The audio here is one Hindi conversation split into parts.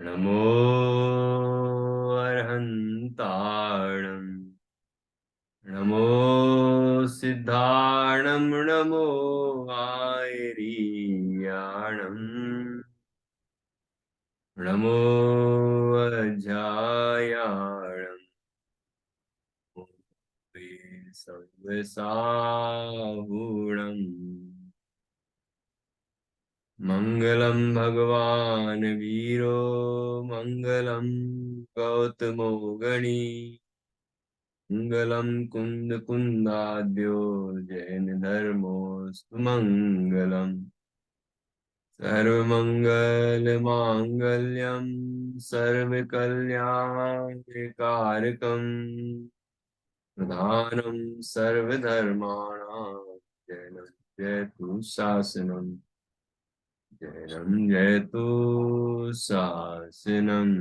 नमो अर्हन्ताणम् नमो सिद्धाणं नमो आयरीयाणम् नमो अजायाणम् सर्वसाहुणम् मङ्गलं भगवान् वीरो मङ्गलं गौतमो गणी मङ्गलं कुन्दकुन्दाद्यो जैनधर्मोऽस्तु मङ्गलम् सर्वमङ्गलमाङ्गल्यं सर्वकल्याणकारकम् प्रधानं सर्वधर्माणां जैनं जयतु शासनम् जैनं जयतु शासनम्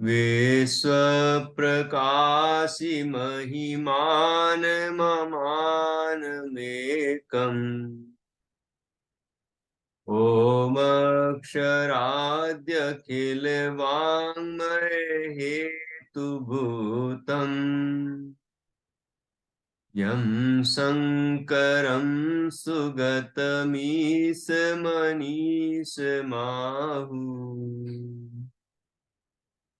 विश्वप्रकाशि महिमान ममानमेकम् ॐ अक्षराद्यखिल वाङ्मय हेतुभूतम् यं शङ्करं सुगतमीशमनीशमाहु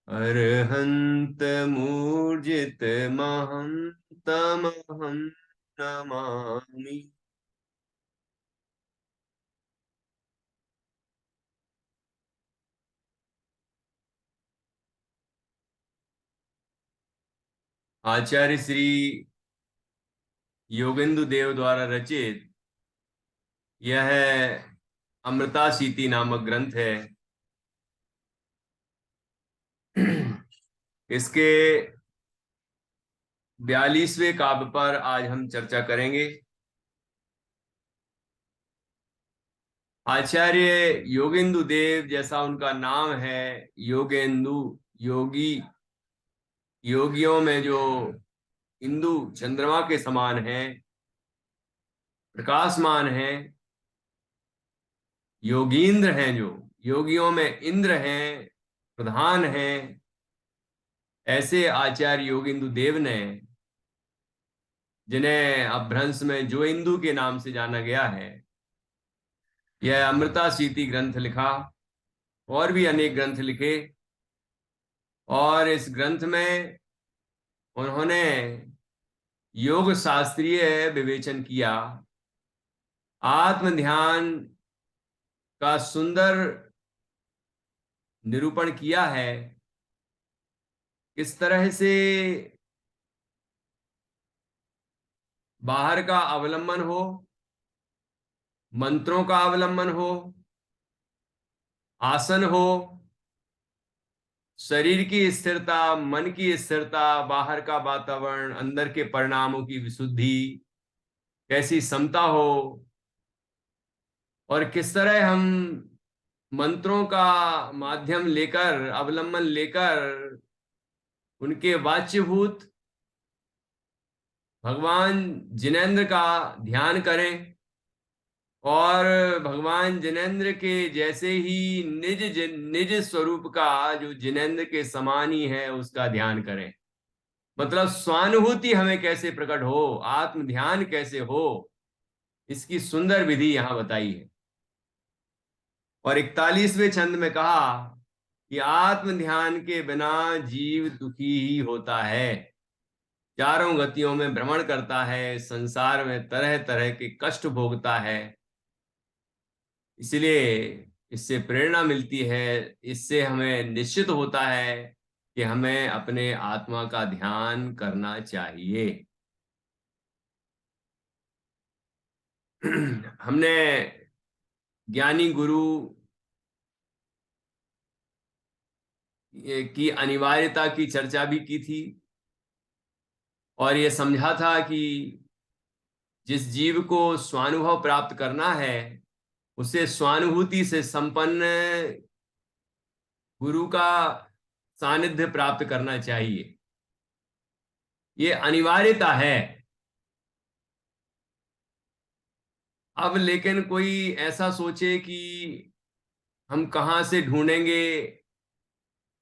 अर्हन्तमूर्जितमहं तमहं नमामि। आचार्य श्री योगेंदु देव द्वारा रचित यह अमृता सीति नामक ग्रंथ है। इसके 42वें काव्य पर आज हम चर्चा करेंगे। आचार्य योगेंदु देव, जैसा उनका नाम है, योगेंदु, योगी, योगियों में जो इंदु चंद्रमा के समान है, प्रकाशमान है, योगींद्र हैं, जो योगियों में इंद्र हैं, प्रधान हैं, ऐसे आचार्य योगेंदु देव ने, जिन्हें अपभ्रंश में जो इंदु के नाम से जाना गया है, यह अमृता सीति ग्रंथ लिखा। और भी अनेक ग्रंथ लिखे और इस ग्रंथ में उन्होंने योग शास्त्रीय विवेचन किया, आत्म ध्यान का सुंदर निरूपण किया है। किस तरह से बाहर का अवलंबन हो, मंत्रों का अवलंबन हो, आसन हो, शरीर की स्थिरता, मन की स्थिरता, बाहर का वातावरण, अंदर के परिणामों की विशुद्धि, कैसी समता हो, और किस तरह हम मंत्रों का माध्यम लेकर, अवलंबन लेकर उनके वाच्यभूत भगवान जिनेंद्र का ध्यान करें और भगवान जिनेंद्र के जैसे ही निज स्वरूप का, जो जिनेंद्र के समान ही है, उसका ध्यान करें। मतलब स्वानुभूति हमें कैसे प्रकट हो, आत्म ध्यान कैसे हो, इसकी सुंदर विधि यहां बताई है। और 41वें छंद में कहा कि आत्म ध्यान के बिना जीव दुखी ही होता है, चारों गतियों में भ्रमण करता है, संसार में तरह तरह के कष्ट भोगता है। इसलिए इससे प्रेरणा मिलती है, इससे हमें निश्चित होता है कि हमें अपने आत्मा का ध्यान करना चाहिए। हमने ज्ञानी गुरु की अनिवार्यता की चर्चा भी की थी और ये समझा था कि जिस जीव को स्वानुभव प्राप्त करना है, उसे स्वानुभूति से संपन्न गुरु का सानिध्य प्राप्त करना चाहिए। ये अनिवार्यता है। अब लेकिन कोई ऐसा सोचे कि हम कहाँ से ढूंढेंगे,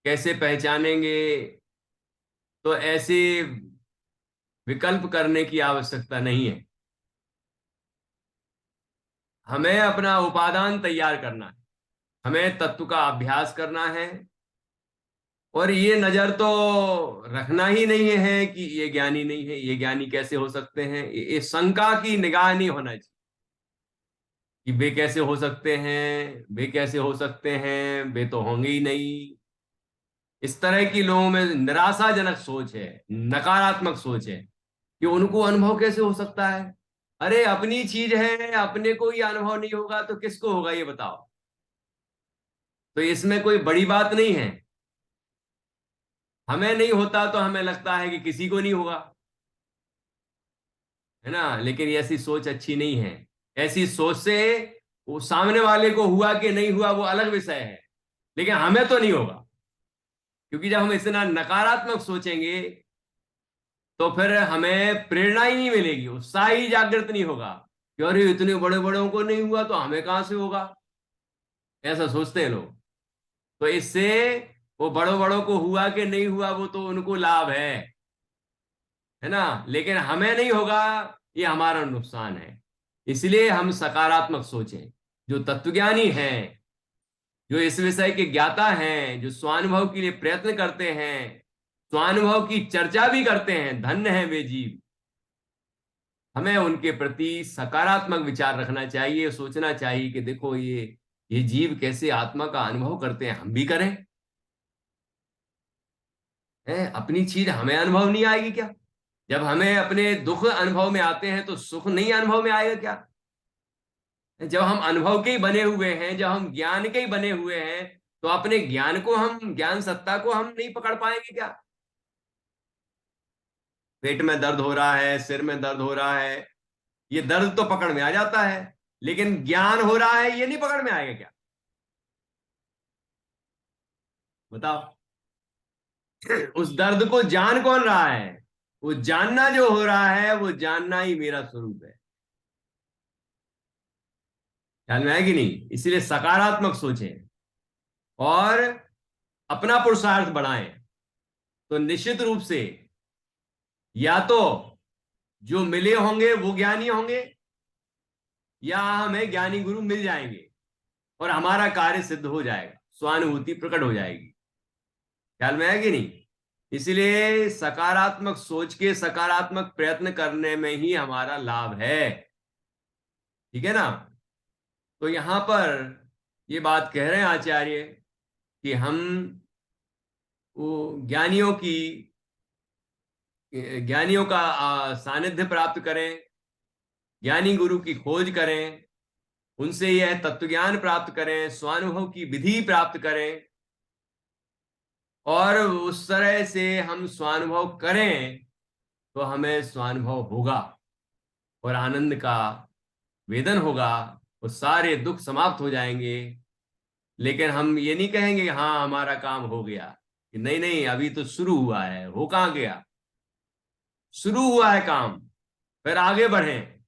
कैसे पहचानेंगे, तो ऐसे विकल्प करने की आवश्यकता नहीं है। हमें अपना उपादान तैयार करना है, हमें तत्व का अभ्यास करना है, और ये नजर तो रखना ही नहीं है कि ये ज्ञानी नहीं है, ये ज्ञानी कैसे हो सकते हैं। ये शंका की निगाह नहीं होना चाहिए कि वे कैसे हो सकते हैं, वे कैसे हो सकते हैं, वे तो होंगे ही नहीं। इस तरह की लोगों में निराशाजनक सोच है, नकारात्मक सोच है कि उनको अनुभव कैसे हो सकता है। अरे अपनी चीज है, अपने को ही अनुभव नहीं होगा तो किसको होगा ये बताओ। तो इसमें कोई बड़ी बात नहीं है। हमें नहीं होता तो हमें लगता है कि किसी को नहीं होगा, है ना। लेकिन ऐसी सोच अच्छी नहीं है। ऐसी सोच से वो सामने वाले को हुआ कि नहीं हुआ वो अलग विषय है, लेकिन हमें तो नहीं होगा। क्योंकि जब हम इतना नकारात्मक सोचेंगे तो फिर हमें प्रेरणा ही नहीं मिलेगी, उत्साह ही जागृत नहीं होगा कि अरे इतने बड़े बड़ों को नहीं हुआ तो हमें कहां से होगा। ऐसा सोचते हैं लोग। तो इससे वो बड़ों बड़ों को हुआ कि नहीं हुआ वो तो उनको लाभ है ना, लेकिन हमें नहीं होगा, ये हमारा नुकसान है। इसलिए हम सकारात्मक सोचें। जो तत्वज्ञानी हैं, जो इस विषय के ज्ञाता हैं, जो स्वानुभव के लिए प्रयत्न करते हैं, स्वानुभव की चर्चा भी करते हैं, धन्य हैं वे जीव। हमें उनके प्रति सकारात्मक विचार रखना चाहिए, सोचना चाहिए कि देखो ये जीव कैसे आत्मा का अनुभव करते हैं, हम भी करें। अपनी चीज हमें अनुभव नहीं आएगी क्या? जब हमें अपने दुख अनुभव में आते हैं तो सुख नहीं अनुभव में आएगा क्या? जब हम अनुभव के ही बने हुए हैं, जब हम ज्ञान के ही बने हुए हैं, तो अपने ज्ञान को, हम ज्ञान सत्ता को हम नहीं पकड़ पाएंगे क्या? पेट में दर्द हो रहा है, सिर में दर्द हो रहा है, ये दर्द तो पकड़ में आ जाता है, लेकिन ज्ञान हो रहा है ये नहीं पकड़ में आएगा क्या? बताओ। उस दर्द को जान कौन रहा है? वो जानना जो हो रहा है, वो जानना ही मेरा स्वरूप है। ख्याल में है कि नहीं? इसलिए सकारात्मक सोचें और अपना पुरुषार्थ बढ़ाएं, तो निश्चित रूप से या तो जो मिले होंगे वो ज्ञानी होंगे, या हमें ज्ञानी गुरु मिल जाएंगे और हमारा कार्य सिद्ध हो जाएगा, स्वानुभूति प्रकट हो जाएगी। ख्याल में है कि नहीं? इसलिए सकारात्मक सोच के सकारात्मक प्रयत्न करने में ही हमारा लाभ है। ठीक है ना। तो यहां पर ये बात कह रहे हैं आचार्य कि हम वो ज्ञानियों की, ज्ञानियों का सानिध्य प्राप्त करें, ज्ञानी गुरु की खोज करें, उनसे यह तत्वज्ञान प्राप्त करें, स्वानुभव की विधि प्राप्त करें, और उस तरह से हम स्वानुभव करें तो हमें स्वानुभव होगा और आनंद का वेदन होगा, वो सारे दुख समाप्त हो जाएंगे। लेकिन हम ये नहीं कहेंगे कि हाँ हमारा काम हो गया, कि नहीं नहीं अभी तो शुरू हुआ है। हो कहाँ गया? शुरू हुआ है काम। फिर आगे बढ़ें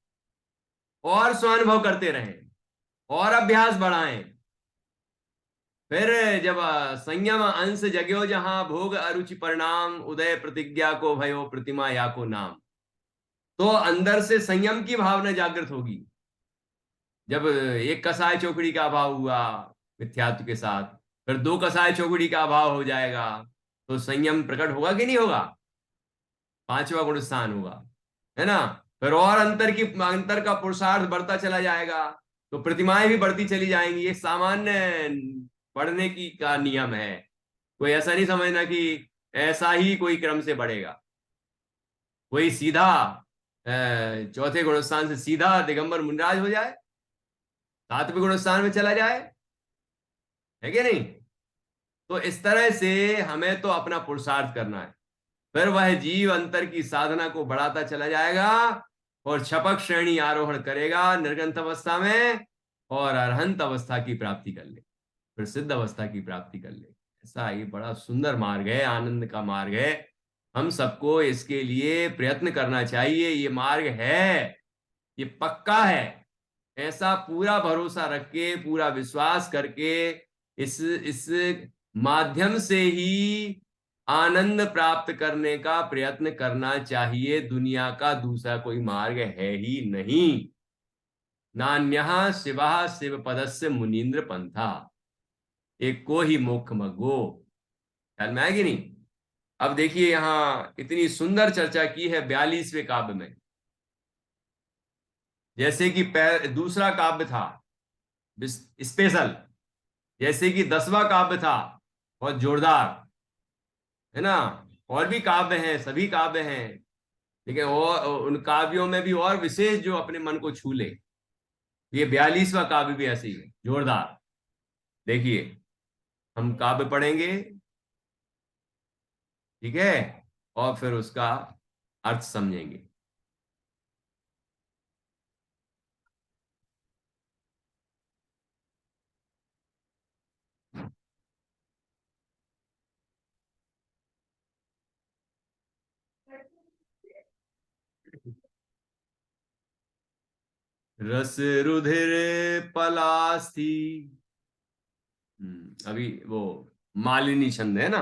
और स्वानुभव करते रहें और अभ्यास बढ़ाएं। फिर जब संयम अंश जग्यो जहां भोग अरुचि परिणाम, उदय प्रतिज्ञा को भयो प्रतिमा या को नाम, तो अंदर से संयम की भावना जागृत होगी। जब एक कसाय चौकड़ी का अभाव हुआ मिथ्यात्व के साथ, फिर दो कसाय चौकड़ी का अभाव हो जाएगा, तो संयम प्रकट होगा कि नहीं होगा? पांचवा गुण स्थान होगा, है ना। फिर और अंतर का पुरुषार्थ बढ़ता चला जाएगा, तो प्रतिमाएं भी बढ़ती चली जाएंगी। ये सामान्य बढ़ने की का नियम है। कोई ऐसा नहीं समझना कि ऐसा ही कोई क्रम से बढ़ेगा। कोई सीधा चौथे गुणस्थान से सीधा दिगंबर मुनिराज हो जाए, सातवें गुणस्थान में चला जाए, है कि नहीं? तो इस तरह से हमें तो अपना पुरुषार्थ करना है। फिर वह जीव अंतर की साधना को बढ़ाता चला जाएगा और छपक श्रेणी आरोहण करेगा निर्गंत अवस्था में, और अरहंत अवस्था की प्राप्ति कर ले, फिर सिद्ध अवस्था की प्राप्ति कर ले। ऐसा ये बड़ा सुंदर मार्ग है, आनंद का मार्ग है। हम सबको इसके लिए प्रयत्न करना चाहिए। ये मार्ग है, ये पक्का है। ऐसा पूरा भरोसा रख के, पूरा विश्वास करके इस माध्यम से ही आनंद प्राप्त करने का प्रयत्न करना चाहिए। दुनिया का दूसरा कोई मार्ग है ही नहीं। नान्यः शिवः शिव पदस्य मुनीन्द्र पंथा, एक को ही मोक्ष मग्गो। ख्याल में आएगी नहीं? अब देखिए यहां इतनी सुंदर चर्चा की है 42वें काव्य में। जैसे कि दूसरा काव्य था स्पेशल, जैसे कि 10वां काव्य था बहुत जोरदार, है ना। और भी काव्य हैं, सभी काव्य हैं, लेकिन और उन काव्यों में भी और विशेष जो अपने मन को छू ले। ये 42वां काव्य भी ऐसे ही है, जोरदार। देखिए हम काव्य पढ़ेंगे, ठीक है, और फिर उसका अर्थ समझेंगे। रस रुधिर पलास्थी। अभी वो मालिनी छंद है ना।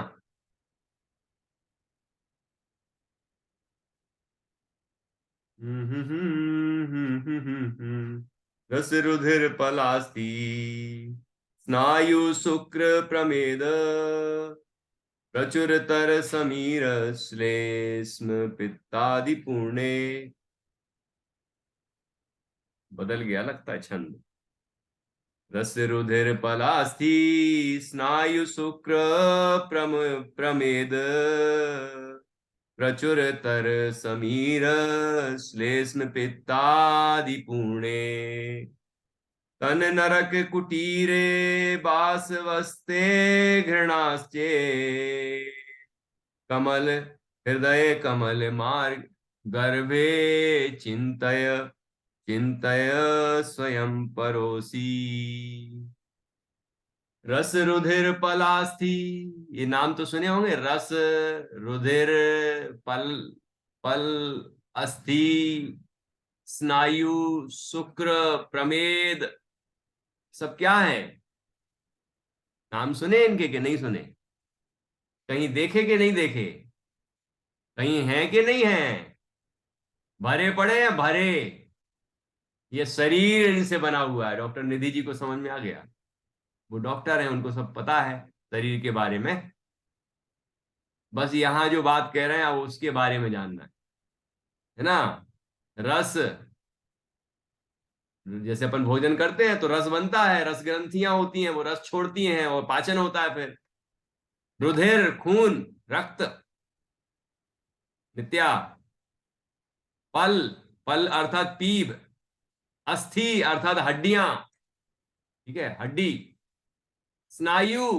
रस रुधिर पलास्ती, स्नायु शुक्र प्रमेद, प्रचुरतर समीर श्लेष्म पित्तादि पुण्य। बदल गया लगता है छंद। रस रुधिर पलास्थी, स्नायु शुक्र प्रमेद, प्रचुरतर समीर श्लेष्म पित्तादि पुणे। तन नरक कुटीरे बास वस्ते घृणाश्चे, कमल हृदय कमल मार्ग गर्भे चिंतय चिंतय स्वयं परोसी। रस रुधिर पलास्थी, ये नाम तो सुने होंगे। रस रुधिर पल, पल अस्थि, स्नायु शुक्र प्रमेद, सब क्या है? नाम सुने इनके कि नहीं सुने? कहीं देखे कि नहीं देखे? कहीं हैं कि नहीं हैं? भरे पड़े हैं भरे। ये शरीर इनसे बना हुआ है। डॉक्टर निधि जी को समझ में आ गया? वो डॉक्टर हैं, उनको सब पता है शरीर के बारे में। बस यहाँ जो बात कह रहे हैं वो उसके बारे में जानना है ना। रस, जैसे अपन भोजन करते हैं तो रस बनता है, रस ग्रंथियां होती हैं, वो रस छोड़ती हैं और पाचन होता है। फिर रुधिर खून, रक्त, नित्या। पल, पल अर्थात पीप। अस्थि अर्थात हड्डियां, ठीक है, हड्डी। स्नायु,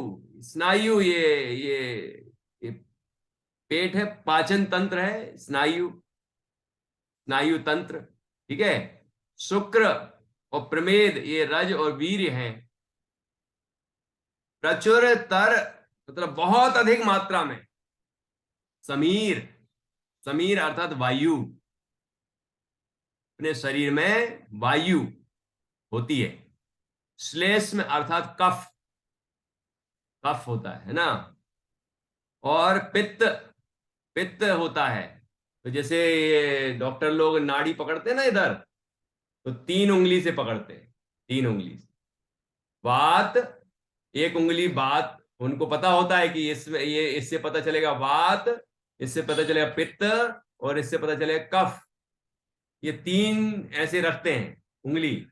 स्नायु ये पेट है, पाचन तंत्र है स्नायु, स्नायु तंत्र, ठीक है। शुक्र और प्रमेद ये रज और वीर्य हैं। प्रचुर तर मतलब बहुत अधिक मात्रा में। समीर, समीर अर्थात वायु। अपने शरीर में वायु होती है। श्लेष्म अर्थात कफ, कफ होता है ना। और पित्त, पित्त होता है। तो जैसे ये डॉक्टर लोग नाड़ी पकड़ते हैं ना इधर, तो 3 उंगली से पकड़ते हैं, 3 उंगली से। वात, एक उंगली बात, उनको पता होता है कि इसमें ये, इससे पता चलेगा वात, इससे पता चलेगा पित्त, और इससे पता चलेगा कफ। ये 3 ऐसे रखते हैं उंगली।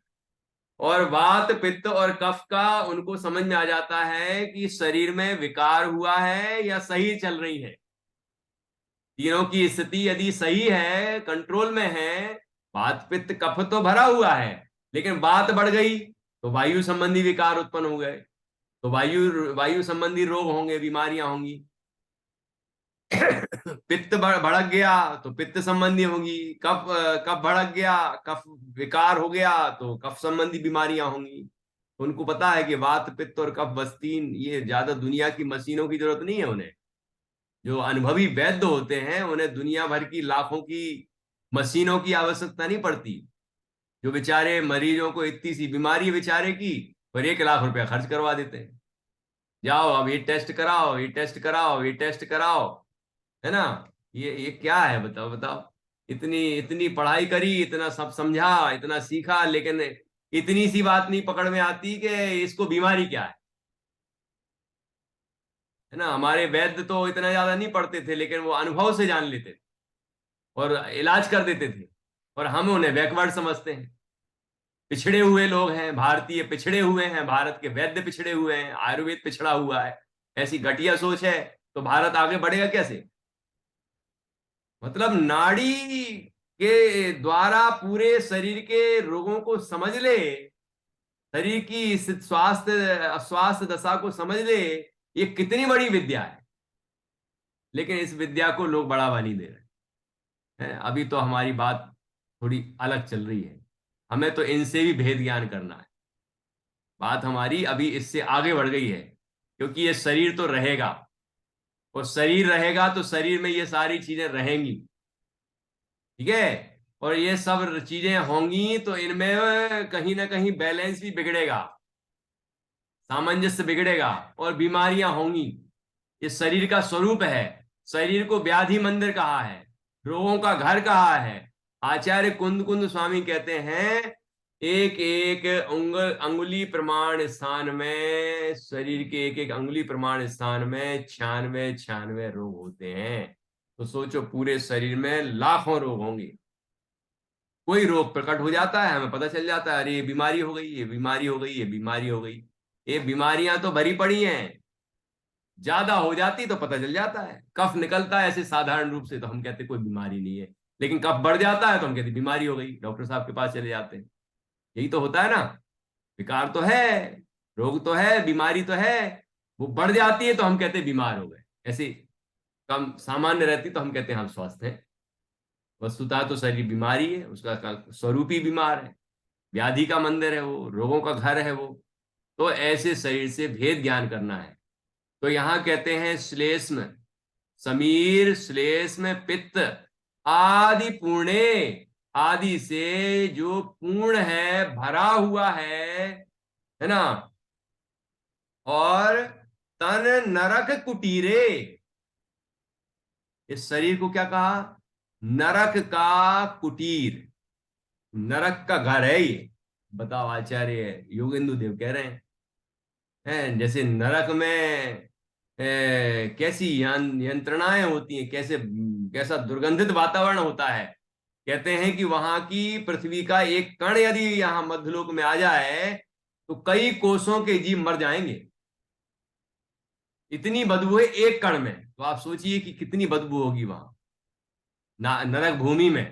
और वात पित्त और कफ का उनको समझ में आ जाता है कि शरीर में विकार हुआ है या सही चल रही है। तीनों की स्थिति यदि सही है, कंट्रोल में है, वात पित्त कफ तो भरा हुआ है, लेकिन बात बढ़ गई तो वायु संबंधी विकार उत्पन्न हो गए, तो वायु वायु संबंधी रोग होंगे, बीमारियां होंगी। पित्त भड़क गया तो पित्त संबंधी होगी। कफ, कफ भड़क गया, कफ विकार हो गया तो कफ संबंधी बीमारियां होंगी। उनको पता है कि वात पित्त और कफ बस 3, ये ज्यादा दुनिया की मशीनों की जरूरत नहीं है उन्हें। जो अनुभवी वैद्य होते हैं उन्हें दुनिया भर की लाखों की मशीनों की आवश्यकता नहीं पड़ती। जो बेचारे मरीजों को इतनी सी बीमारी है बेचारे की, और 1 लाख रुपया खर्च करवा देते हैं। जाओ अब ये टेस्ट कराओ, ये टेस्ट कराओ, ये टेस्ट कराओ, है ना। ये क्या है, बताओ बताओ। इतनी इतनी पढ़ाई करी, इतना सब समझा, इतना सीखा, लेकिन इतनी सी बात नहीं पकड़ में आती कि इसको बीमारी क्या है ना। हमारे वैद्य तो इतना ज्यादा नहीं पढ़ते थे, लेकिन वो अनुभव से जान लेते थे और इलाज कर देते थे, और हम उन्हें बैकवर्ड समझते हैं। पिछड़े हुए लोग हैं, भारतीय पिछड़े हुए हैं, भारत के वैद्य पिछड़े हुए हैं, आयुर्वेद पिछड़ा हुआ है। ऐसी घटिया सोच है तो भारत आगे बढ़ेगा कैसे। मतलब नाड़ी के द्वारा पूरे शरीर के रोगों को समझ ले, शरीर की स्वास्थ्य स्वास्थ्य दशा को समझ ले, ये कितनी बड़ी विद्या है। लेकिन इस विद्या को लोग बढ़ावा नहीं दे रहे हैं। अभी तो हमारी बात थोड़ी अलग चल रही है, हमें तो इनसे भी भेद ज्ञान करना है। बात हमारी अभी इससे आगे बढ़ गई है, क्योंकि ये शरीर तो रहेगा, और शरीर रहेगा तो शरीर में ये सारी चीजें रहेंगी, ठीक है। और ये सब चीजें होंगी तो इनमें कहीं ना कहीं बैलेंस भी बिगड़ेगा, सामंजस्य बिगड़ेगा, और बीमारियां होंगी। ये शरीर का स्वरूप है। शरीर को व्याधि मंदिर कहा है, रोगों का घर कहा है। आचार्य कुंद कुंद स्वामी कहते हैं, एक एक अंगुली प्रमाण स्थान में, शरीर के एक एक अंगुली प्रमाण स्थान में 96 96 रोग होते हैं। तो सोचो पूरे शरीर में लाखों रोग होंगे। कोई रोग प्रकट हो जाता है, हमें पता चल जाता है, अरे ये बीमारी हो गई, ये बीमारी हो गई, ये बीमारी हो गई। ये बीमारियां तो भरी पड़ी हैं, ज्यादा हो जाती तो पता चल जाता है। कफ निकलता है ऐसे साधारण रूप से तो हम कहते कोई बीमारी नहीं है, लेकिन कफ बढ़ जाता है तो हम कहते बीमारी हो गई, डॉक्टर साहब के पास चले जाते हैं। यही तो होता है ना। विकार तो है, रोग तो है, बीमारी तो है, वो बढ़ जाती है तो हम कहते बीमार हो गए। ऐसे कम सामान्य रहती तो हम कहते हैं हम स्वस्थ हैं। वस्तुतः तो शरीर बीमारी है, उसका स्वरूप ही बीमार है, व्याधि का मंदिर है वो, रोगों का घर है वो। तो ऐसे शरीर से भेद ज्ञान करना है। तो यहां कहते हैं श्लेष्म समीर, श्लेष्म पित्त आदि पुणे, आदि से जो पूर्ण है, भरा हुआ है ना। और तन नरक कुटीरे, इस शरीर को क्या कहा, नरक का कुटीर, नरक का घर है ये। बताओ, आचार्य योगेंदु देव कह रहे हैं जैसे नरक में कैसी यंत्रणाएं होती हैं, कैसे कैसा दुर्गंधित वातावरण होता है। कहते हैं कि वहां की पृथ्वी का एक कण यदि यहां मध्यलोक में आ जाए तो कई कोसों के जीव मर जाएंगे, इतनी बदबू है एक कण में। तो आप सोचिए कि कितनी बदबू होगी वहां नरक भूमि में।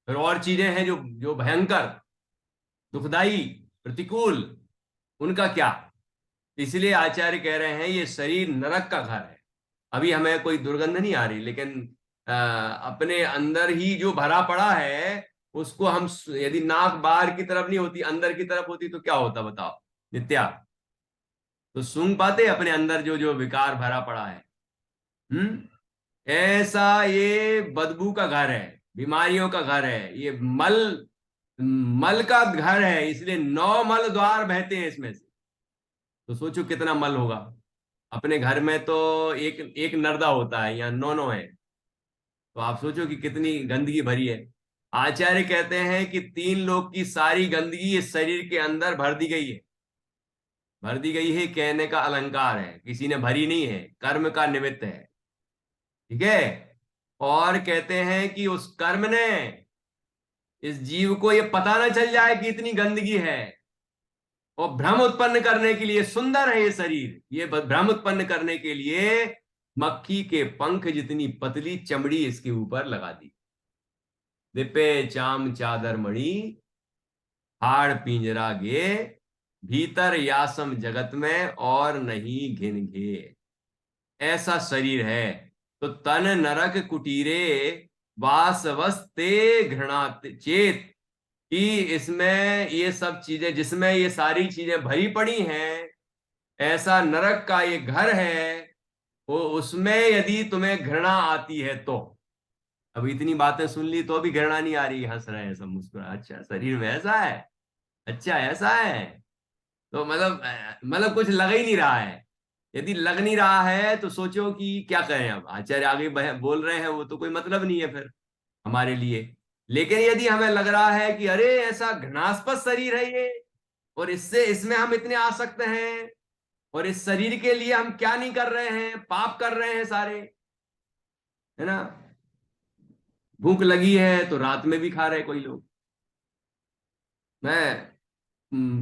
फिर और चीजें हैं जो जो भयंकर, दुखदाई, प्रतिकूल, उनका क्या। इसलिए आचार्य कह रहे हैं ये शरीर नरक का घर है। अभी हमें कोई दुर्गंध नहीं आ रही, लेकिन अपने अंदर ही जो भरा पड़ा है उसको हम, यदि नाक बाहर की तरफ नहीं होती अंदर की तरफ होती तो क्या होता बताओ नित्या। तो सूंघ पाते अपने अंदर जो जो विकार भरा पड़ा है। ऐसा ये बदबू का घर है, बीमारियों का घर है, ये मल मल का घर है, इसलिए 9 मल द्वार बहते हैं इसमें से। तो सोचो कितना मल होगा। अपने घर में तो एक एक नर्दा होता है, यहाँ 9 9 है। तो आप सोचो कि कितनी गंदगी भरी है। आचार्य कहते हैं कि 3 लोक की सारी गंदगी इस शरीर के अंदर भर दी गई है। भर दी गई है कहने का अलंकार है, किसी ने भरी नहीं है, कर्म का निमित्त है, ठीक है। और कहते हैं कि उस कर्म ने इस जीव को यह पता ना चल जाए कि इतनी गंदगी है, और भ्रम उत्पन्न करने के लिए, सुंदर है ये शरीर, ये भ्रम उत्पन्न करने के लिए मक्खी के पंख जितनी पतली चमड़ी इसके ऊपर लगा दी। दिपे चाम चादर मणि, हाड़ पिंजरा गे, भीतर यासम जगत में और नहीं घिन घे। ऐसा शरीर है। तो तन नरक कुटीरे, वासवस्ते घृणा चेत, कि इसमें ये सब चीजें, जिसमें ये सारी चीजें भरी पड़ी हैं, ऐसा नरक का ये घर है। वो उसमें यदि तुम्हें घृणा आती है तो अब इतनी बातें सुन ली तो भी घृणा नहीं आ रही, हंस रहे हैं सब, मुस्कुरा, अच्छा शरीर में ऐसा है, अच्छा ऐसा है। तो मतलब कुछ लग ही नहीं रहा है। यदि लग नहीं रहा है तो सोचो कि क्या करें, अब आचार्य आगे बोल रहे हैं, वो तो कोई मतलब नहीं है फिर हमारे लिए। लेकिन यदि हमें लग रहा है कि अरे ऐसा घृणास्पद शरीर है ये, और इससे इसमें हम इतने आसक्त हैं, और इस शरीर के लिए हम क्या नहीं कर रहे हैं, पाप कर रहे हैं सारे, है ना। भूख लगी है तो रात में भी खा रहे कोई लोग, मैं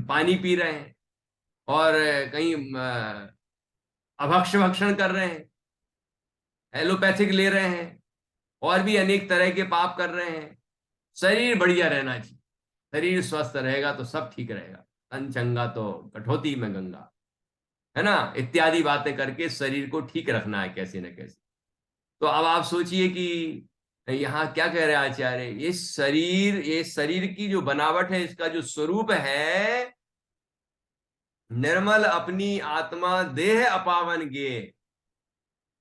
पानी पी रहे हैं, और कहीं अभक्ष्य भक्षण कर रहे हैं, एलोपैथिक ले रहे हैं, और भी अनेक तरह के पाप कर रहे हैं। शरीर बढ़िया रहना चाहिए, शरीर स्वस्थ रहेगा तो सब ठीक रहेगा, तन चंगा तो कठौती में गंगा, है ना, इत्यादि बातें करके शरीर को ठीक रखना है कैसे न कैसे। तो अब आप सोचिए कि यहाँ क्या कह रहे हैं आचार्य, ये शरीर की जो बनावट है, इसका जो स्वरूप है, निर्मल अपनी आत्मा देह अपावन गे।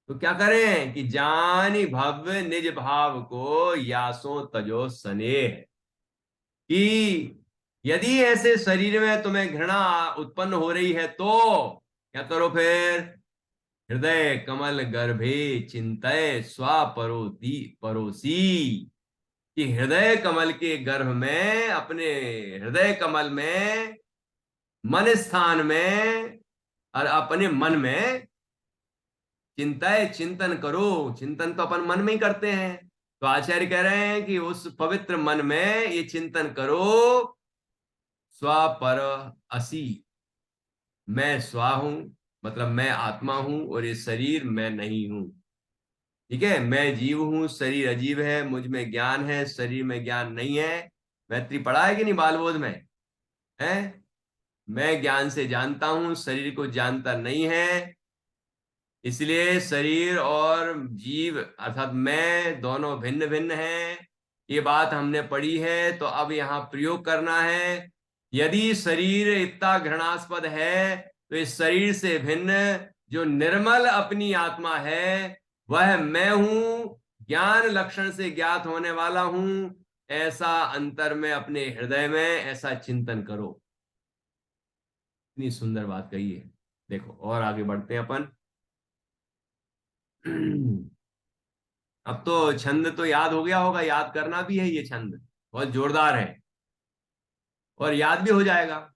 तो क्या करें कि जानी भव्य निज भाव को, यासो तजो स्नेह, कि यदि ऐसे शरीर में तुम्हें घृणा उत्पन्न हो रही है तो क्या करो फिर, हृदय कमल गर्भे चिंतय स्वपरोती परोसी, कि हृदय कमल के गर्भ में, अपने हृदय कमल में, मन स्थान में, और अपने मन में चिंतय चिंतन करो। चिंतन तो अपन मन में ही करते हैं, तो आचार्य कह रहे हैं कि उस पवित्र मन में ये चिंतन करो, स्वपर असी, मैं स्वा हूं, मतलब मैं आत्मा हूं, और ये शरीर मैं नहीं हूं। ठीक है, मैं जीव हूं, शरीर अजीब है, मुझ में ज्ञान है, शरीर में ज्ञान नहीं है। मैत्री पढ़ा है कि नहीं बालबोध में, है। मैं ज्ञान से जानता हूं, शरीर को जानता नहीं है, इसलिए शरीर और जीव अर्थात मैं दोनों भिन्न भिन्न हैं। ये बात हमने पढ़ी है, तो अब यहाँ प्रयोग करना है। यदि शरीर इतना घृणास्पद है, तो इस शरीर से भिन्न जो निर्मल अपनी आत्मा है, वह मैं हूं, ज्ञान लक्षण से ज्ञात होने वाला हूं, ऐसा अंतर में अपने हृदय में ऐसा चिंतन करो। इतनी सुंदर बात कही है। देखो और आगे बढ़ते हैं अपन। अब तो छंद तो याद हो गया होगा, याद करना भी है ये छंद, बहुत जोरदार है, और याद भी हो जाएगा।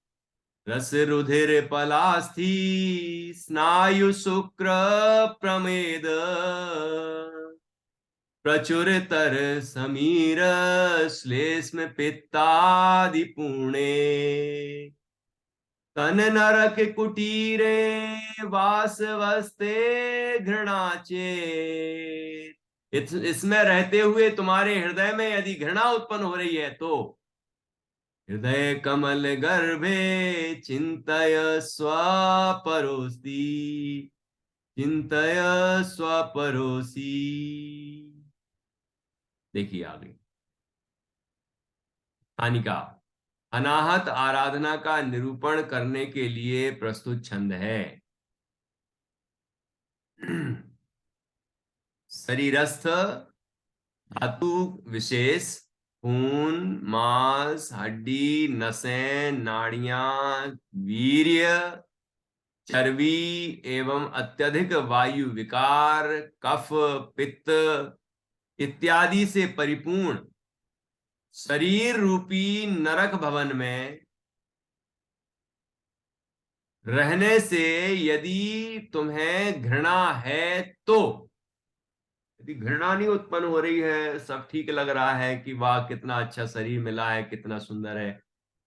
रस रुधिर पलास्थी स्नायु शुक्र प्रमेद, प्रचुर तर समीर श्लेष्म पित्तादि पुणे, तन नरक कुटीरे वास वस्ते घृणाचे। इसमें रहते हुए तुम्हारे हृदय में यदि घृणा उत्पन्न हो रही है तो हृदय कमल गर्भे चिंतय स्वपरोसी, चिंतय स्वपरोसी। देखिए आगे हानिका, अनाहत आराधना का निरूपण करने के लिए प्रस्तुत छंद है। शरीरस्थ धातु विशेष, खून, मांस, हड्डी, नसें, नाड़ियां, वीर्य, चर्बी एवं अत्यधिक वायु विकार, कफ, पित्त इत्यादि से परिपूर्ण शरीर रूपी नरक भवन में रहने से यदि तुम्हें घृणा है तो, यदि घृणा नहीं उत्पन्न हो रही है, सब ठीक लग रहा है कि वाह कितना अच्छा शरीर मिला है, कितना सुंदर है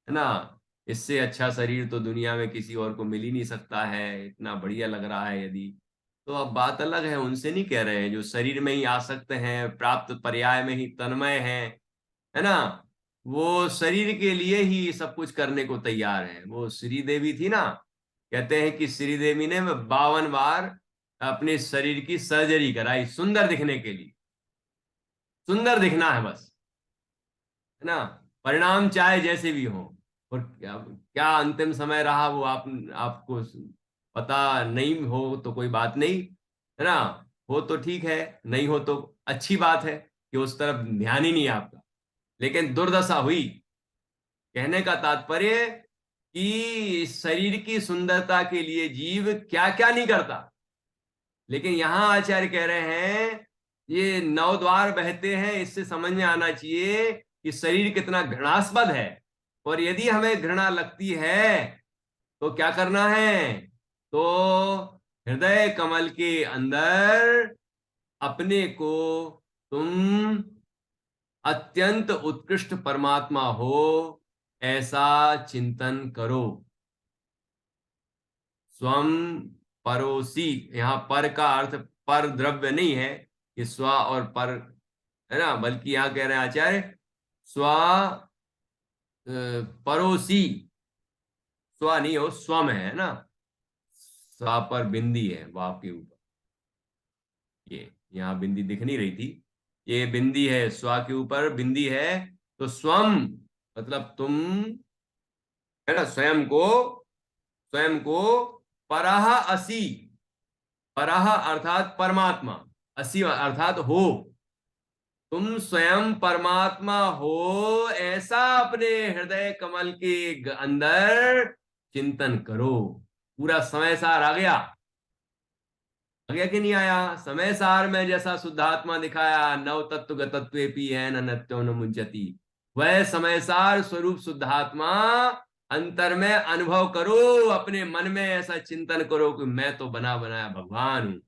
ना, इससे अच्छा शरीर तो दुनिया में किसी और को मिल ही नहीं सकता है, इतना बढ़िया लग रहा है यदि, तो अब बात अलग है, उनसे नहीं कह रहे हैं जो शरीर में ही आसक्त हैं, प्राप्त पर्याय में ही तन्मय हैं, है ना, वो शरीर के लिए ही सब कुछ करने को तैयार है। वो श्री देवी थी ना, कहते हैं कि श्री देवी ने 52 बार अपने शरीर की सर्जरी कराई सुंदर दिखने के लिए, सुंदर दिखना है बस, है ना, परिणाम चाहे जैसे भी हो। और क्या क्या अंतिम समय रहा वो आपको पता नहीं हो तो कोई बात नहीं, है ना, हो तो ठीक है, नहीं हो तो अच्छी बात है कि कि उस तरफ ध्यान ही नहीं है आपका। लेकिन दुर्दशा हुई। कहने का तात्पर्य कि शरीर की सुंदरता के लिए जीव क्या क्या नहीं करता। लेकिन यहां आचार्य कह रहे हैं ये नौ द्वार बहते हैं, इससे समझ में आना चाहिए कि शरीर कितना घृणास्पद है। और यदि हमें घृणा लगती है तो क्या करना है? तो हृदय कमल के अंदर अपने को तुम अत्यंत उत्कृष्ट परमात्मा हो ऐसा चिंतन करो। स्वम परोसी, यहां पर का अर्थ पर द्रव्य नहीं है कि स्व और पर, है ना, बल्कि यहां कह रहे हैं आचार्य स्व परोसी। स्व नहीं हो, स्वम है ना। स्व पर बिंदी है वाव के ऊपर। ये यहां बिंदी दिख नहीं रही थी, ये बिंदी है, स्व के ऊपर बिंदी है। तो स्वम मतलब तुम, है ना, स्वयं को, स्वयं को परह असी। परह अर्थात परमात्मा, असी अर्थात हो। तुम स्वयं परमात्मा हो ऐसा अपने हृदय कमल के अंदर चिंतन करो। पूरा समय सार आ गया कि नहीं आया? समय सार में जैसा शुद्धात्मा दिखाया, नव तत्व गतत्वेपि है न नत्यो न मुंचती, वह समय सार स्वरूप शुद्धात्मा अंतर में अनुभव करो। अपने मन में ऐसा चिंतन करो कि मैं तो बना बनाया भगवान हूं।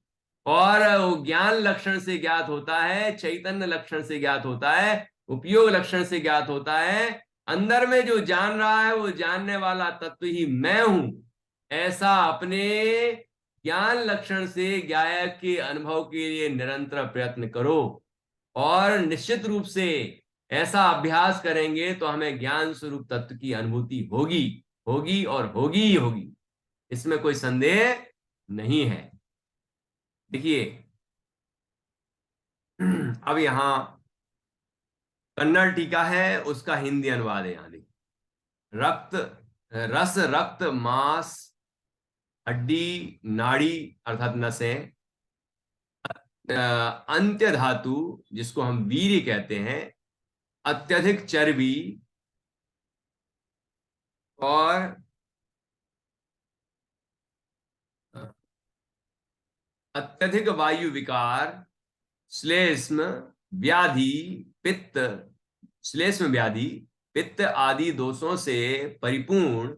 और वो ज्ञान लक्षण से ज्ञात होता है, चैतन्य लक्षण से ज्ञात होता है, उपयोग लक्षण से ज्ञात होता है। अंदर में जो जान रहा है वो जानने वाला तत्व ही मैं हूं, ऐसा अपने ज्ञान लक्षण से ज्ञायक के अनुभव के लिए निरंतर प्रयत्न करो। और निश्चित रूप से ऐसा अभ्यास करेंगे तो हमें ज्ञान स्वरूप तत्व की अनुभूति होगी, होगी और होगी ही होगी, इसमें कोई संदेह नहीं है। देखिए अब यहां कन्नड़ टीका है, उसका हिंदी अनुवाद है। यहां देखिए, रक्त, रस रक्त मांस हड्डी नाड़ी अर्थात नसें, अंत्य धातु जिसको हम वीर्य कहते हैं, अत्यधिक चर्बी और अत्यधिक वायु विकार, श्लेष्म व्याधि, पित्त, श्लेष्म व्याधि, पित्त आदि दोषों से परिपूर्ण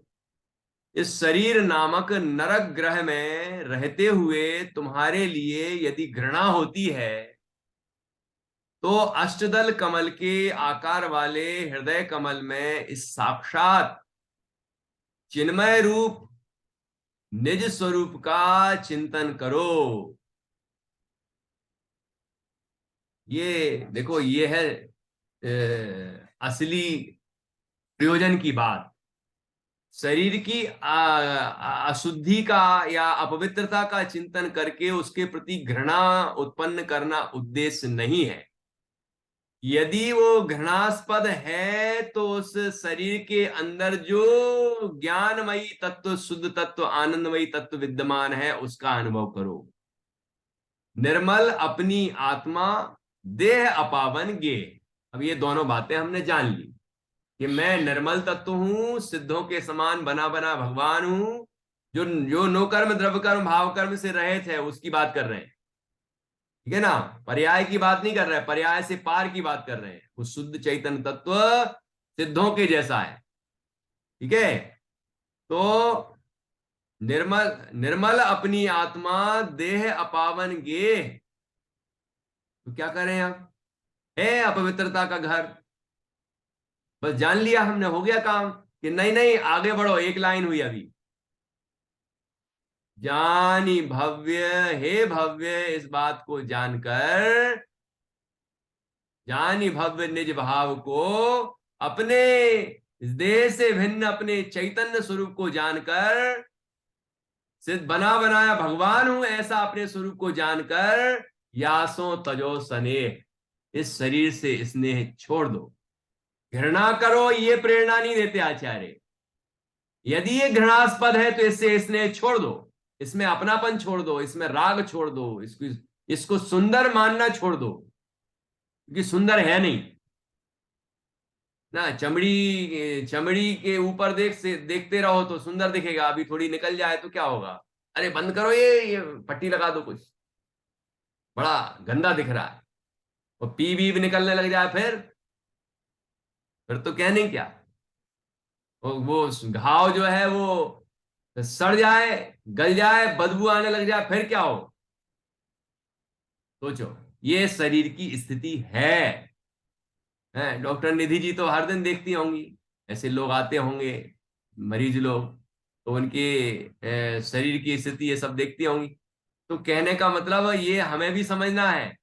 इस शरीर नामक नरक ग्रह में रहते हुए तुम्हारे लिए यदि घृणा होती है तो अष्टदल कमल के आकार वाले हृदय कमल में इस साक्षात चिन्मय रूप निज स्वरूप का चिंतन करो। ये देखो, ये है असली प्रयोजन की बात। शरीर की अशुद्धि का या अपवित्रता का चिंतन करके उसके प्रति घृणा उत्पन्न करना उद्देश्य नहीं है। यदि वो घृणास्पद है तो उस शरीर के अंदर जो ज्ञानमयी तत्व, शुद्ध तत्व, आनंदमयी तत्व विद्यमान है उसका अनुभव करो। निर्मल अपनी आत्मा, देह अपावन गे। अब ये दोनों बातें हमने जान ली कि मैं निर्मल तत्व हूं, सिद्धों के समान बना बना भगवान हूं, जो जो नो कर्म द्रव्य कर्म भाव कर्म से रहित है उसकी बात कर रहे हैं। ठीक है ना? पर्याय की बात नहीं कर रहे हैं, पर्याय से पार की बात कर रहे हैं। उस शुद्ध चैतन्य तत्व सिद्धों के जैसा है। ठीक है? तो निर्मल, निर्मल अपनी आत्मा, देह अपावन गे। तो क्या करें आप? है अपवित्रता का घर। बस जान लिया हमने, हो गया काम। कि नहीं नहीं आगे बढ़ो, एक लाइन हुई अभी। जानी भव्य, हे भव्य, इस बात को जानकर, जानी भव्य निज भाव को, अपने देह से भिन्न अपने चैतन्य स्वरूप को जानकर, सिद्ध बना बनाया भगवान हूं ऐसा अपने स्वरूप को जानकर, यासो तजो स्नेह, इस शरीर से स्नेह छोड़ दो। घृणा करो ये प्रेरणा नहीं देते आचार्य। यदि ये घृणास्पद है तो इससे स्नेह छोड़ दो, इसमें अपनापन छोड़ दो, इसमें राग छोड़ दो, इसको इसको सुंदर मानना छोड़ दो। क्योंकि सुंदर है नहीं ना। चमड़ी चमड़ी के ऊपर देखते रहो तो सुंदर दिखेगा, अभी थोड़ी निकल जाए तो क्या होगा, अरे बंद करो ये पट्टी लगा दो कुछ, बड़ा गंदा दिख रहा है। और पी भी निकलने लग जाए फिर तो कहने क्या। वो घाव जो है वो सड़ जाए, गल जाए, बदबू आने लग जाए, फिर क्या हो। सोचो, ये शरीर की स्थिति है। डॉक्टर निधि जी तो हर दिन देखती होंगी, ऐसे लोग आते होंगे, मरीज लोग, तो उनके शरीर की स्थिति ये सब देखती होंगी। तो कहने का मतलब ये हमें भी समझना है,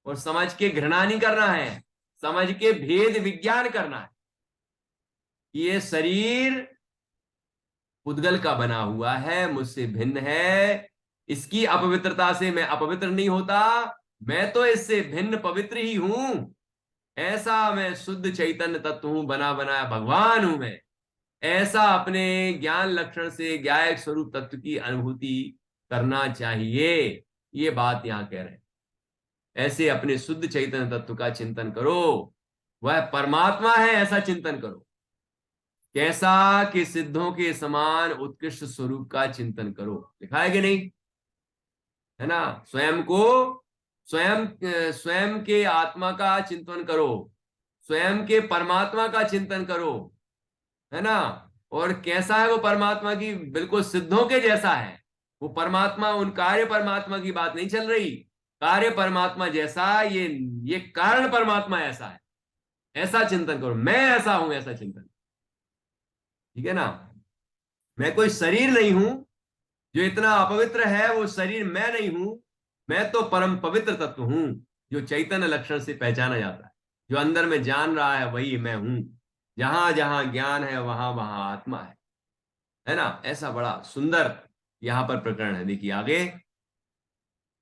और समझ के घृणा नहीं करना है, समझ के भेद विज्ञान करना है कि ये शरीर पुद्गल का बना हुआ है, मुझसे भिन्न है। इसकी अपवित्रता से मैं अपवित्र नहीं होता, मैं तो इससे भिन्न पवित्र ही हूं। ऐसा मैं शुद्ध चैतन्य तत्व हूं, बना बनाया भगवान हूं मैं। ऐसा अपने ज्ञान लक्षण से ज्ञायक स्वरूप तत्व की अनुभूति करना चाहिए। ये बात यहां कह रहे हैं। ऐसे अपने शुद्ध चैतन्य तत्व का चिंतन करो, वह परमात्मा है ऐसा चिंतन करो। कैसा कि सिद्धों के समान उत्कृष्ट स्वरूप का चिंतन करो, लिखा है कि नहीं, है ना। स्वयं को, स्वयं स्वयं के आत्मा का चिंतन करो, स्वयं के परमात्मा का चिंतन करो, है ना। और कैसा है वो परमात्मा की, बिल्कुल सिद्धों के जैसा है वो परमात्मा। उन कार्य परमात्मा की बात नहीं चल रही, कार्य परमात्मा जैसा ये कारण परमात्मा ऐसा है, ऐसा चिंतन करो। मैं ऐसा हूं ऐसा चिंतन, ठीक है ना। मैं कोई शरीर नहीं हूं जो इतना अपवित्र है, वो शरीर मैं नहीं हूं। मैं तो परम पवित्र तत्व हूं, जो चैतन्य लक्षण से पहचाना जाता है, जो अंदर में जान रहा है वही मैं हूं। जहां जहां ज्ञान है वहां वहां आत्मा है ना। ऐसा बड़ा सुंदर यहां पर प्रकरण है। देखिए आगे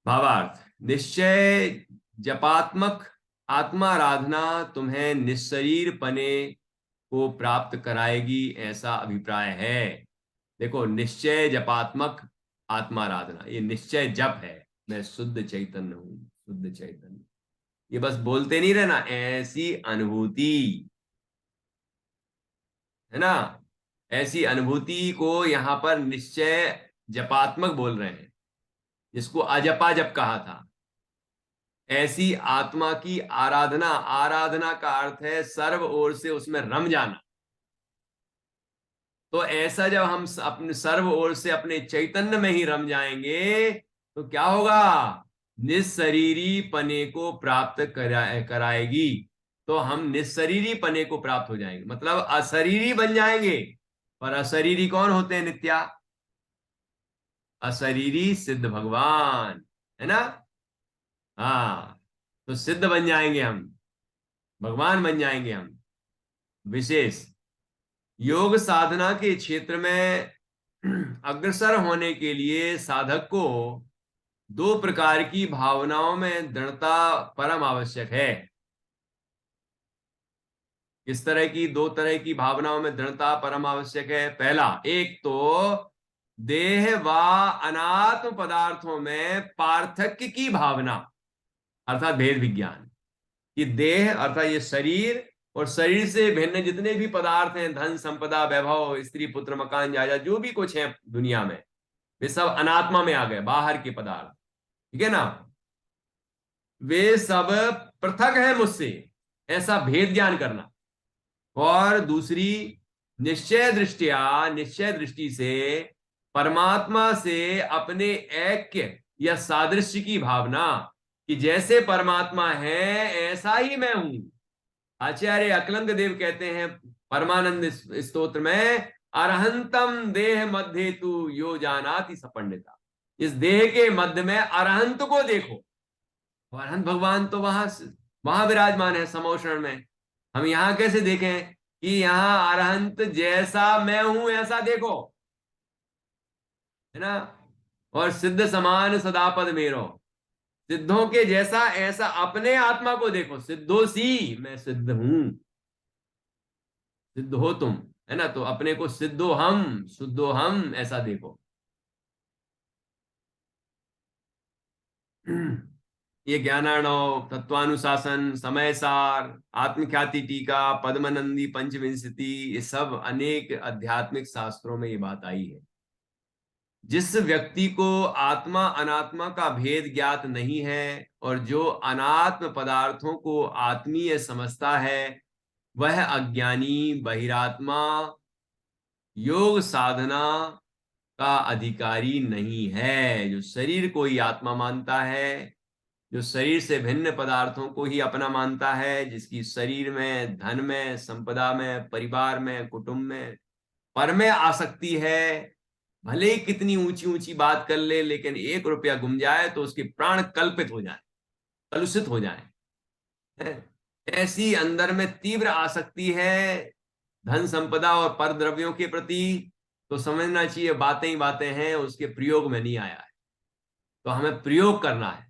भावार्थ। निश्चय जपात्मक आत्माराधना तुम्हें निस्शरीर पने को प्राप्त कराएगी, ऐसा अभिप्राय है। देखो, निश्चय जपात्मक आत्माराधना, ये निश्चय जप है। मैं शुद्ध चैतन्य हूं, शुद्ध चैतन्य, ये बस बोलते नहीं रहना, ऐसी अनुभूति, है ना। ऐसी अनुभूति को यहां पर निश्चय जपात्मक बोल रहे हैं, जिसको अजपा जप कहा था। ऐसी आत्मा की आराधना, आराधना का अर्थ है सर्व ओर से उसमें रम जाना। तो ऐसा जब हम अपने सर्व ओर से अपने चैतन्य में ही रम जाएंगे तो क्या होगा, निस्शरीरी पने को प्राप्त कराएगी। तो हम निस्शरीरी पने को प्राप्त हो जाएंगे, मतलब अशरीरी बन जाएंगे। पर अशरीरी कौन होते हैं नित्या, अशरीरी सिद्ध भगवान, है ना। हाँ, तो सिद्ध बन जाएंगे हम, भगवान बन जाएंगे हम विशेष। योग साधना के क्षेत्र में अग्रसर होने के लिए साधक को दो प्रकार की भावनाओं में दृढ़ता परम आवश्यक है। किस तरह की, दो तरह की भावनाओं में दृढ़ता परम आवश्यक है। पहला, एक तो देह व अनात्म पदार्थों में पार्थक्य की भावना, अर्थात भेद विज्ञान, कि देह अर्थात ये शरीर और शरीर से भिन्न जितने भी पदार्थ हैं, धन संपदा वैभव स्त्री पुत्र मकान जायदाद जो भी कुछ है दुनिया में, वे सब अनात्मा में आ गए, बाहर के पदार्थ, ठीक है ना। वे सब पृथक है मुझसे, ऐसा भेद ज्ञान करना। और दूसरी, निश्चय दृष्टिया, निश्चय दृष्टि से परमात्मा से अपने ऐक्य या सादृश्य की भावना, कि जैसे परमात्मा है ऐसा ही मैं हूं। आचार्य अकलंग देव कहते हैं परमानंद स्तोत्र में, अरहंतम देह मध्य तू यो जानाति सपंडिता। इस देह के मध्य में अरहंत को देखो। और अनंत भगवान तो वहां वहां विराजमान है समोषण में। हम यहां कैसे देखें कि यहां अरहंत जैसा मैं हूं ऐसा देखो, है ना। और सिद्ध समान सदापद मेरो, सिद्धों के जैसा ऐसा अपने आत्मा को देखो। सिद्धो सी मैं सिद्ध हूं, सिद्ध हो तुम, है ना। तो अपने को सिद्धो हम, शुद्धो हम, ऐसा देखो। ये ज्ञानार्णव, तत्वानुशासन, समय सार, आत्मख्याति टीका, पद्मनंदी पंचविंशति, ये सब अनेक आध्यात्मिक शास्त्रों में ये बात आई है। जिस व्यक्ति को आत्मा अनात्मा का भेद ज्ञात नहीं है और जो अनात्म पदार्थों को आत्मीय समझता है, वह अज्ञानी, बहिरात्मा, योग साधना का अधिकारी नहीं है। जो शरीर को ही आत्मा मानता है, जो शरीर से भिन्न पदार्थों को ही अपना मानता है, जिसकी शरीर में, धन में, संपदा में, परिवार में, कुटुंब में, पर में आसक्ति है, भले ही कितनी ऊंची ऊंची बात कर ले, लेकिन 1 रुपया गुम जाए तो उसके प्राण कल्पित हो जाए, कलुषित हो जाए। ऐसी अंदर में तीव्र आसक्ति है धन संपदा और पर द्रव्यों के प्रति, तो समझना चाहिए बातें ही बातें हैं, उसके प्रयोग में नहीं आया है। तो हमें प्रयोग करना है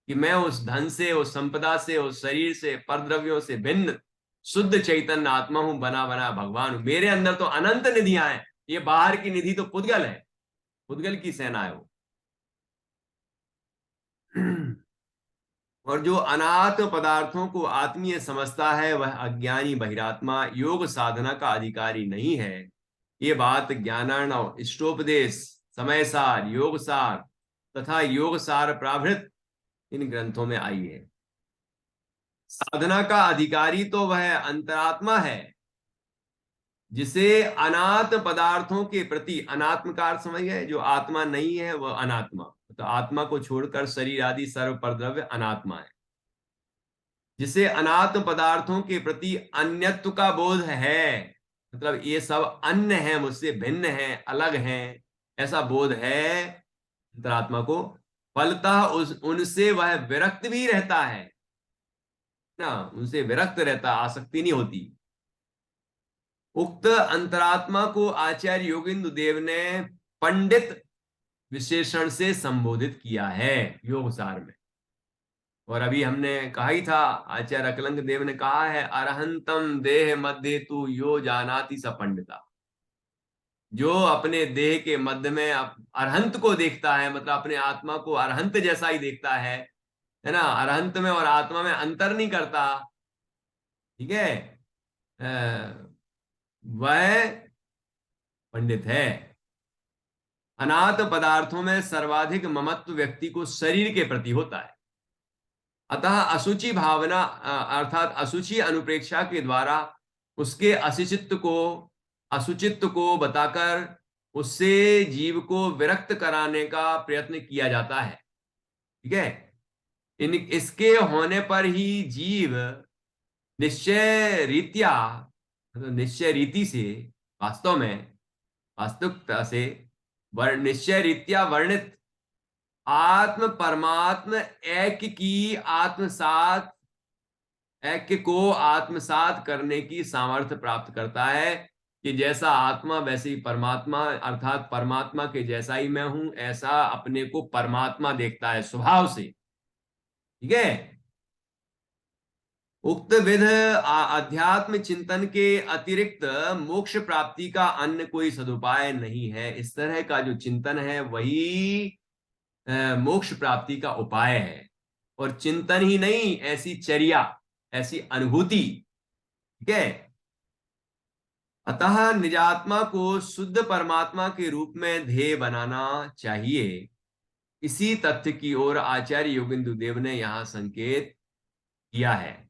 कि मैं उस धन से, उस संपदा से, उस शरीर से, पर द्रव्यों से भिन्न शुद्ध चैतन्य आत्मा हूं, बना बना भगवान हूं। मेरे अंदर तो अनंत निधियां हैं। ये बाहर की निधि तो पुद्गल है, पुद्गल की सेना है वो। और जो अनाथ पदार्थों को आत्मीय समझता है, वह अज्ञानी, बहिरात्मा, योग साधना का अधिकारी नहीं है। ये बात ज्ञानार्णव, इष्टोपदेश, समय सार, योग सार तथा योग सार प्राभृत इन ग्रंथों में आई है। साधना का अधिकारी तो वह अंतरात्मा है, जिसे अनाथ पदार्थों के प्रति, अनात्म का अर्थ समझ गए, जो आत्मा नहीं है वह अनात्मा, तो आत्मा को छोड़कर शरीर आदि सर्व परद्रव्य अनात्मा है। जिसे अनात्म पदार्थों के प्रति अन्यत्व का बोध है, मतलब ये सब अन्य है, मुझसे भिन्न है, अलग है, ऐसा बोध है अंतरात्मा को, फलतः उनसे वह विरक्त भी रहता है ना, उनसे विरक्त रहता, आसक्ति नहीं होती। उक्त अंतरात्मा को आचार्य योगिंदु देव ने पंडित विशेषण से संबोधित किया है योगसार में। और अभी हमने कहा ही था, आचार्य अकलंग देव ने कहा है, अरहंतम देह मध्य तू यो जानाति स पंडिता। जो अपने देह के मध्य में अरहंत को देखता है, मतलब अपने आत्मा को अरहंत जैसा ही देखता है ना, अरहंत में और आत्मा में अंतर नहीं करता, ठीक है, वह पंडित है। अनाथ पदार्थों में सर्वाधिक ममत्व व्यक्ति को शरीर के प्रति होता है। अतः असुचि भावना अर्थात असुचि अनुप्रेक्षा के द्वारा उसके असुचित्व को बताकर उससे जीव को विरक्त कराने का प्रयत्न किया जाता है, ठीक है। इसके होने पर ही जीव निश्चय रीत्या, मतलब निश्चय रीति से, वास्तव में, वास्तविकता से, निश्चय रीत्या वर्णित आत्म परमात्म ऐक्य की ऐक्य को आत्मसात करने की सामर्थ्य प्राप्त करता है, कि जैसा आत्मा वैसे ही परमात्मा, अर्थात परमात्मा के जैसा ही मैं हूं, ऐसा अपने को परमात्मा देखता है स्वभाव से, ठीक है। उक्त विध अध्यात्म चिंतन के अतिरिक्त मोक्ष प्राप्ति का अन्य कोई सदुपाय नहीं है। इस तरह का जो चिंतन है वही मोक्ष प्राप्ति का उपाय है, और चिंतन ही नहीं, ऐसी चर्या, ऐसी अनुभूति, ठीक है। अतः निजात्मा को शुद्ध परमात्मा के रूप में ध्येय बनाना चाहिए। इसी तथ्य की ओर आचार्य योगिंदु देव ने यहां संकेत किया है।